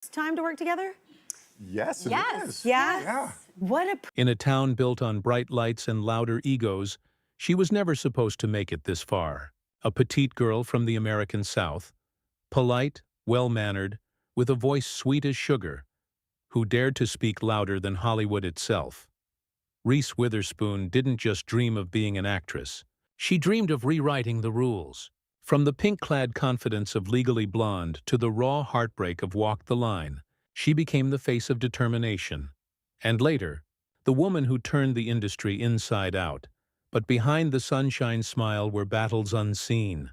It's time to work together? Yes, it is. Yes. Yeah. What a In a town built on bright lights and louder egos, she was never supposed to make it this far. A petite girl from the American South, polite, well-mannered, with a voice sweet as sugar, who dared to speak louder than Hollywood itself. Reese Witherspoon didn't just dream of being an actress. She dreamed of rewriting the rules. From the pink-clad confidence of Legally Blonde to the raw heartbreak of Walk the Line, she became the face of determination. And later, the woman who turned the industry inside out. But behind the sunshine smile were battles unseen.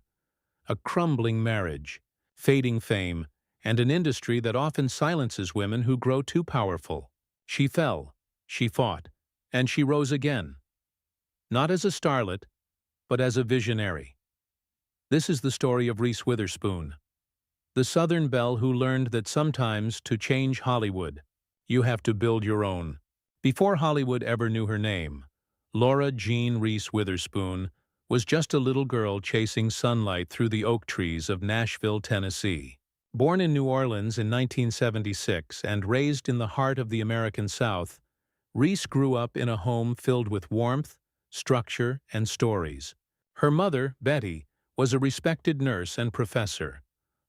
A crumbling marriage, fading fame, and an industry that often silences women who grow too powerful. She fell, she fought, and she rose again. Not as a starlet, but as a visionary. This is the story of Reese Witherspoon, the Southern belle who learned that sometimes, to change Hollywood, you have to build your own. Before Hollywood ever knew her name, Laura Jean Reese Witherspoon was just a little girl chasing sunlight through the oak trees of Nashville, Tennessee. Born in New Orleans in 1976 and raised in the heart of the American South, Reese grew up in a home filled with warmth, structure, and stories. Her mother, Betty, was a respected nurse and professor,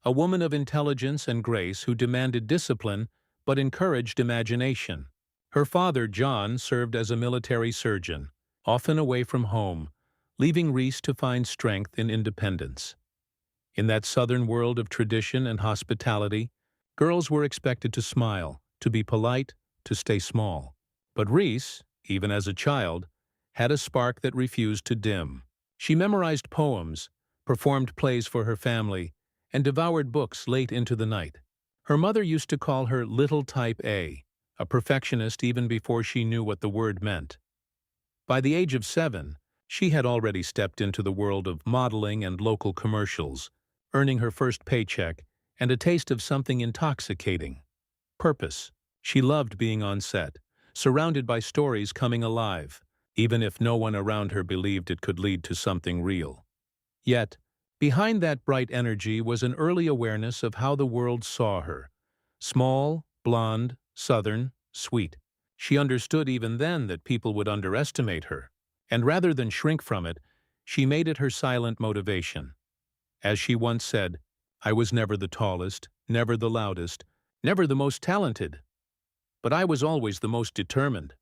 a woman of intelligence and grace who demanded discipline but encouraged imagination. Her father, John, served as a military surgeon, often away from home, leaving Reese to find strength in independence. In that Southern world of tradition and hospitality, girls were expected to smile, to be polite, to stay small. But Reese, even as a child, had a spark that refused to dim. She memorized poems, performed plays for her family, and devoured books late into the night. Her mother used to call her Little Type A perfectionist even before she knew what the word meant. By the age of 7, she had already stepped into the world of modeling and local commercials, earning her first paycheck and a taste of something intoxicating: purpose. She loved being on set, surrounded by stories coming alive, even if no one around her believed it could lead to something real. Yet, behind that bright energy was an early awareness of how the world saw her. Small, blonde, Southern, sweet. She understood even then that people would underestimate her, and rather than shrink from it, she made it her silent motivation. As she once said, "I was never the tallest, never the loudest, never the most talented, but I was always the most determined."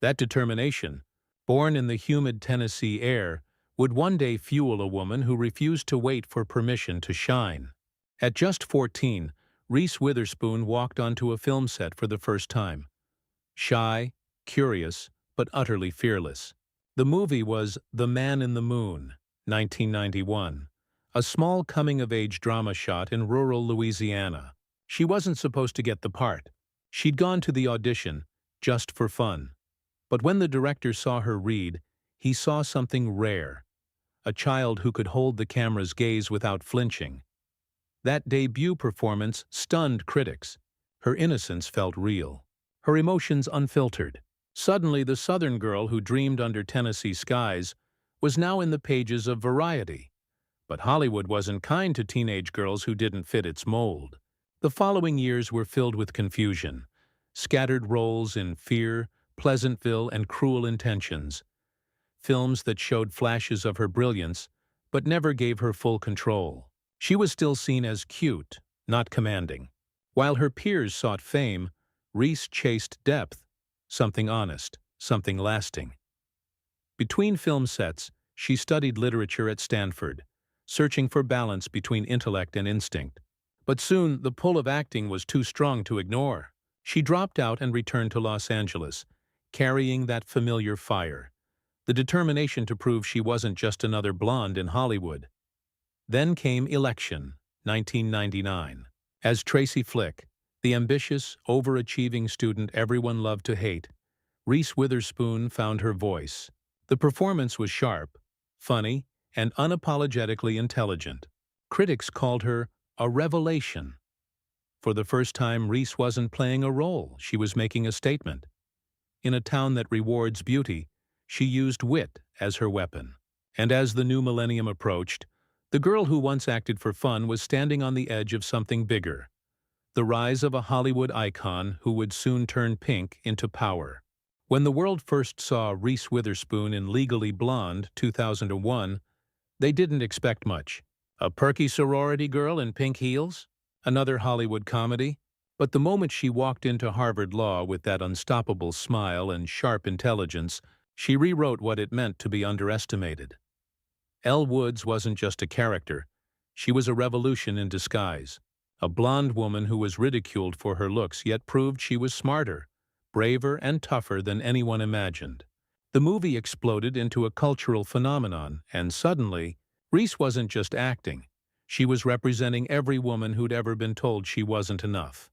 That determination, born in the humid Tennessee air, would one day fuel a woman who refused to wait for permission to shine. At just 14, Reese Witherspoon walked onto a film set for the first time. Shy, curious, but utterly fearless. The movie was The Man in the Moon, 1991, a small coming-of-age drama shot in rural Louisiana. She wasn't supposed to get the part. She'd gone to the audition, just for fun. But when the director saw her read, he saw something rare: a child who could hold the camera's gaze without flinching. That debut performance stunned critics. Her innocence felt real, her emotions unfiltered. Suddenly, the Southern girl who dreamed under Tennessee skies was now in the pages of Variety. But Hollywood wasn't kind to teenage girls who didn't fit its mold. The following years were filled with confusion, scattered roles in Fear, Pleasantville, and Cruel Intentions. Films that showed flashes of her brilliance, but never gave her full control. She was still seen as cute, not commanding. While her peers sought fame, Reese chased depth, something honest, something lasting. Between film sets, she studied literature at Stanford, searching for balance between intellect and instinct. But soon, the pull of acting was too strong to ignore. She dropped out and returned to Los Angeles, carrying that familiar fire, the determination to prove she wasn't just another blonde in Hollywood. Then came Election, 1999. As Tracy Flick, the ambitious, overachieving student everyone loved to hate, Reese Witherspoon found her voice. The performance was sharp, funny, and unapologetically intelligent. Critics called her a revelation. For the first time, Reese wasn't playing a role, she was making a statement. In a town that rewards beauty, she used wit as her weapon. And as the new millennium approached, the girl who once acted for fun was standing on the edge of something bigger. the rise of a Hollywood icon who would soon turn pink into power. When the world first saw Reese Witherspoon in Legally Blonde 2001, they didn't expect much. A perky sorority girl in pink heels? Another Hollywood comedy? But the moment she walked into Harvard Law with that unstoppable smile and sharp intelligence, she rewrote what it meant to be underestimated. Elle Woods wasn't just a character. She was a revolution in disguise. A blonde woman who was ridiculed for her looks yet proved she was smarter, braver, and tougher than anyone imagined. The movie exploded into a cultural phenomenon, and suddenly, Reese wasn't just acting. She was representing every woman who'd ever been told she wasn't enough.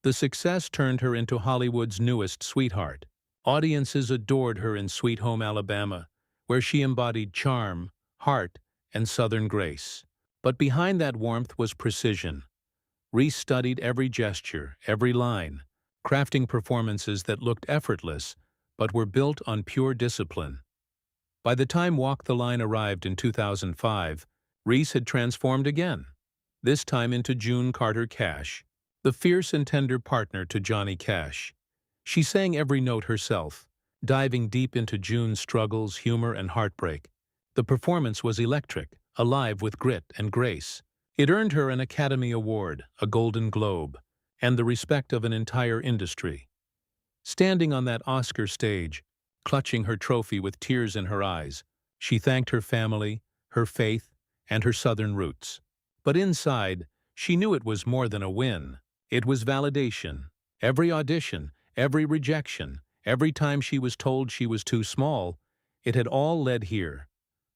The success turned her into Hollywood's newest sweetheart. Audiences adored her in Sweet Home Alabama, where she embodied charm, heart, and Southern grace. But behind that warmth was precision. Reese studied every gesture, every line, crafting performances that looked effortless, but were built on pure discipline. By the time Walk the Line arrived in 2005, Reese had transformed again, this time into June Carter Cash, the fierce and tender partner to Johnny Cash. She sang every note herself, diving deep into June's struggles, humor, and heartbreak. The performance was electric, alive with grit and grace. It earned her an Academy Award, a Golden Globe, and the respect of an entire industry. Standing on that Oscar stage, clutching her trophy with tears in her eyes, she thanked her family, her faith, and her Southern roots. But inside, she knew it was more than a win. It was validation. Every audition, every rejection, every time she was told she was too small, it had all led here.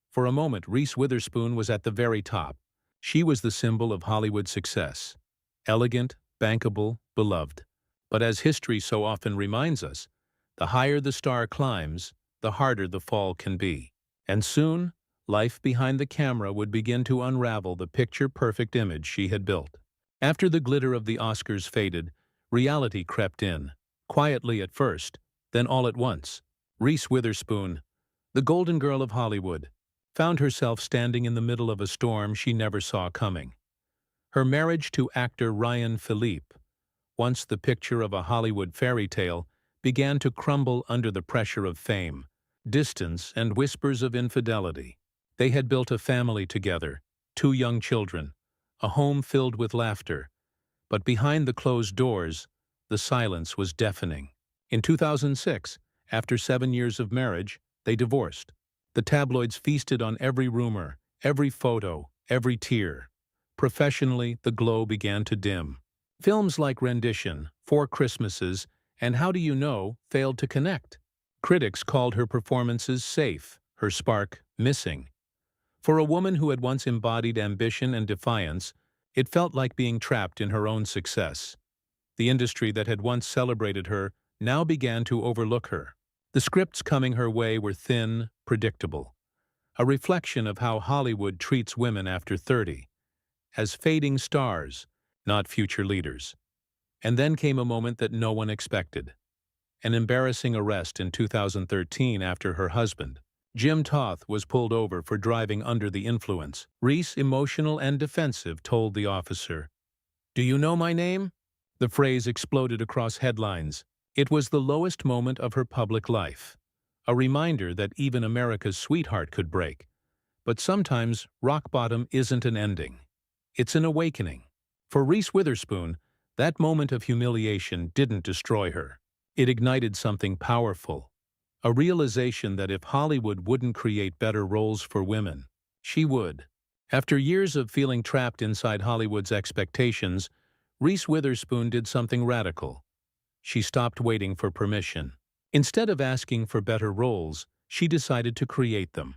For a moment, Reese Witherspoon was at the very top. She was the symbol of Hollywood success. Elegant, bankable, beloved. But as history so often reminds us, the higher the star climbs, the harder the fall can be. And soon, life behind the camera would begin to unravel the picture-perfect image she had built. After the glitter of the Oscars faded, reality crept in, quietly at first, then all at once. Reese Witherspoon, the golden girl of Hollywood, found herself standing in the middle of a storm she never saw coming. Her marriage to actor Ryan Phillippe, once the picture of a Hollywood fairy tale, began to crumble under the pressure of fame, distance, and whispers of infidelity. They had built a family together, 2 young children, a home filled with laughter. But behind the closed doors, the silence was deafening. In 2006, after 7 years of marriage, they divorced. The tabloids feasted on every rumor, every photo, every tear. Professionally, the glow began to dim. Films like Rendition, 4 Christmases, and How Do You Know failed to connect. Critics called her performances safe, her spark missing. For a woman who had once embodied ambition and defiance, it felt like being trapped in her own success. The industry that had once celebrated her now began to overlook her. The scripts coming her way were thin, predictable, a reflection of how Hollywood treats women after 30, as fading stars, not future leaders. And then came a moment that no one expected. An embarrassing arrest in 2013 after her husband, Jim Toth, was pulled over for driving under the influence. Reese, emotional and defensive, told the officer, "Do you know my name?" The phrase exploded across headlines. It was the lowest moment of her public life, a reminder that even America's sweetheart could break. But sometimes rock bottom isn't an ending. It's an awakening. For Reese Witherspoon, that moment of humiliation didn't destroy her. It ignited something powerful, a realization that if Hollywood wouldn't create better roles for women, she would. After years of feeling trapped inside Hollywood's expectations, Reese Witherspoon did something radical. She stopped waiting for permission. Instead of asking for better roles, she decided to create them.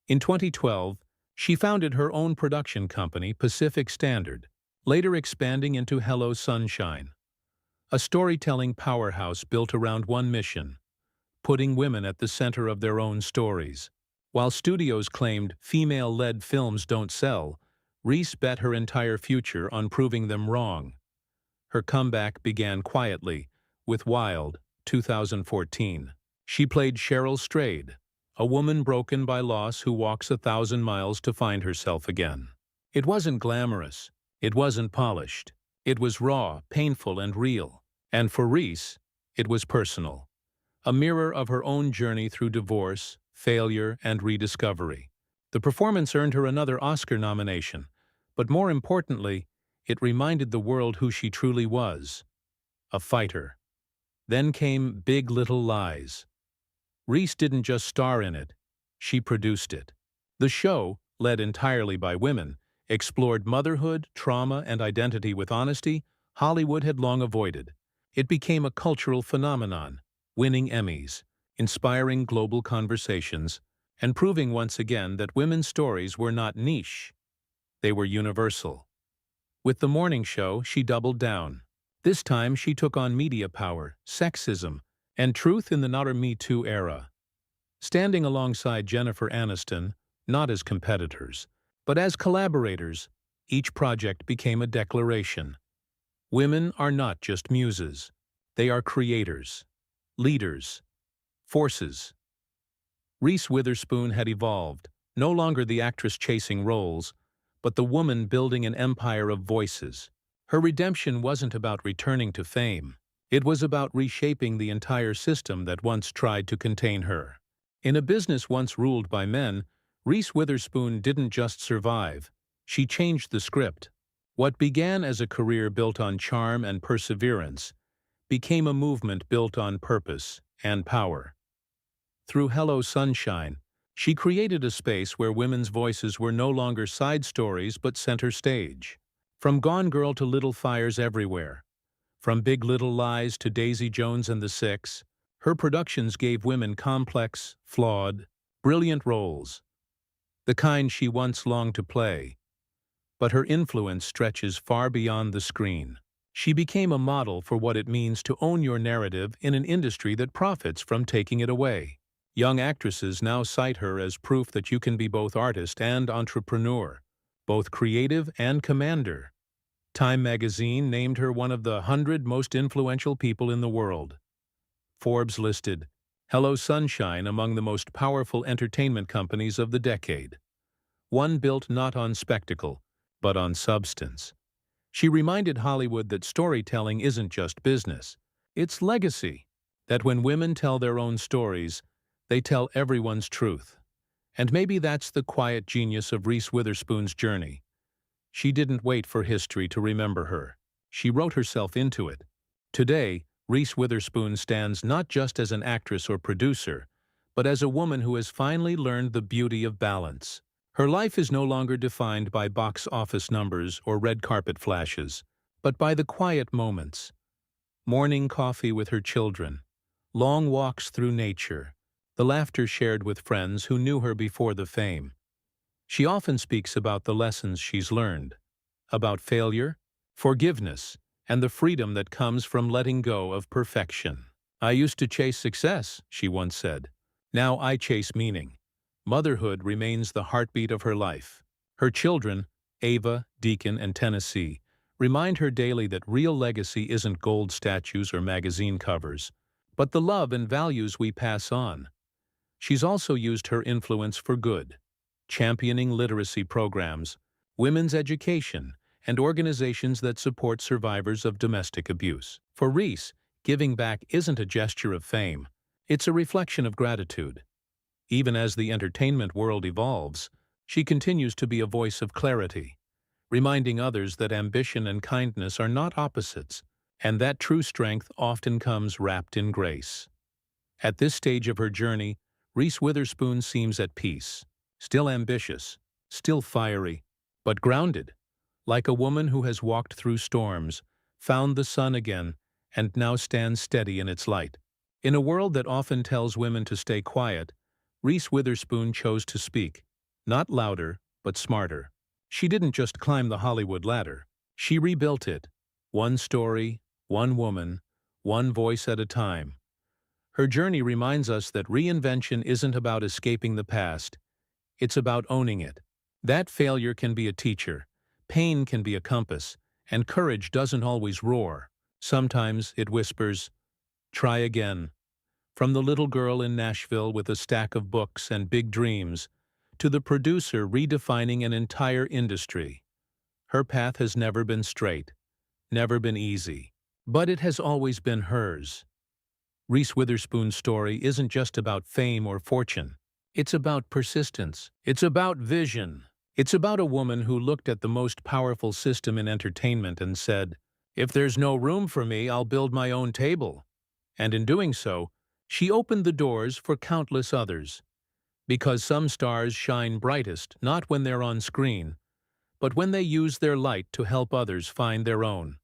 In 2012, she founded her own production company, Pacific Standard, later expanding into Hello Sunshine, a storytelling powerhouse built around one mission: putting women at the center of their own stories. While studios claimed female-led films don't sell, Reese bet her entire future on proving them wrong. Her comeback began quietly, with Wild, 2014. She played Cheryl Strayed, a woman broken by loss who walks 1,000 miles to find herself again. It wasn't glamorous. It wasn't polished. It was raw, painful, and real. And for Reese, it was personal. A mirror of her own journey through divorce, failure, and rediscovery. The performance earned her another Oscar nomination, but more importantly, it reminded the world who she truly was: a fighter. Then came Big Little Lies. Reese didn't just star in it, she produced it. The show, led entirely by women, explored motherhood, trauma, and identity with honesty Hollywood had long avoided. It became a cultural phenomenon, winning Emmys, inspiring global conversations, and proving once again that women's stories were not niche. They were universal. With the morning show, she doubled down. This time she took on media power, sexism, and truth in the not-Me Too era. Standing alongside Jennifer Aniston, not as competitors, but as collaborators, each project became a declaration. Women are not just muses. They are creators, leaders, forces. Reese Witherspoon had evolved, no longer the actress chasing roles, but the woman building an empire of voices. Her redemption wasn't about returning to fame. It was about reshaping the entire system that once tried to contain her. In a business once ruled by men, Reese Witherspoon didn't just survive. She changed the script. What began as a career built on charm and perseverance became a movement built on purpose and power. Through Hello Sunshine, she created a space where women's voices were no longer side stories but center stage. From Gone Girl to Little Fires Everywhere, from Big Little Lies to Daisy Jones and the Six, her productions gave women complex, flawed, brilliant roles, the kind she once longed to play. But her influence stretches far beyond the screen. She became a model for what it means to own your narrative in an industry that profits from taking it away. Young actresses now cite her as proof that you can be both artist and entrepreneur, both creative and commander. Time magazine named her one of the 100 most influential people in the world. Forbes listed Hello Sunshine among the most powerful entertainment companies of the decade. One built not on spectacle, but on substance. She reminded Hollywood that storytelling isn't just business, it's legacy. That when women tell their own stories, they tell everyone's truth. And maybe that's the quiet genius of Reese Witherspoon's journey. She didn't wait for history to remember her. She wrote herself into it. Today, Reese Witherspoon stands not just as an actress or producer, but as a woman who has finally learned the beauty of balance. Her life is no longer defined by box office numbers or red carpet flashes, but by the quiet moments. Morning coffee with her children, long walks through nature, the laughter shared with friends who knew her before the fame. She often speaks about the lessons she's learned, about failure, forgiveness, and the freedom that comes from letting go of perfection. "I used to chase success," she once said. "Now I chase meaning." Motherhood remains the heartbeat of her life. Her children, Ava, Deacon, and Tennessee, remind her daily that real legacy isn't gold statues or magazine covers, but the love and values we pass on. She's also used her influence for good, championing literacy programs, women's education, and organizations that support survivors of domestic abuse. For Reese, giving back isn't a gesture of fame, it's a reflection of gratitude. Even as the entertainment world evolves, she continues to be a voice of clarity, reminding others that ambition and kindness are not opposites, and that true strength often comes wrapped in grace. At this stage of her journey, Reese Witherspoon seems at peace, still ambitious, still fiery, but grounded, like a woman who has walked through storms, found the sun again, and now stands steady in its light. In a world that often tells women to stay quiet, Reese Witherspoon chose to speak, not louder, but smarter. She didn't just climb the Hollywood ladder. She rebuilt it, one story, one woman, one voice at a time. Her journey reminds us that reinvention isn't about escaping the past. It's about owning it. That failure can be a teacher, pain can be a compass, and courage doesn't always roar. Sometimes it whispers, "Try again." From the little girl in Nashville with a stack of books and big dreams, to the producer redefining an entire industry, her path has never been straight, never been easy. But it has always been hers. Reese Witherspoon's story isn't just about fame or fortune. It's about persistence. It's about vision. It's about a woman who looked at the most powerful system in entertainment and said, "If there's no room for me, I'll build my own table." And in doing so, she opened the doors for countless others. Because some stars shine brightest not when they're on screen, but when they use their light to help others find their own.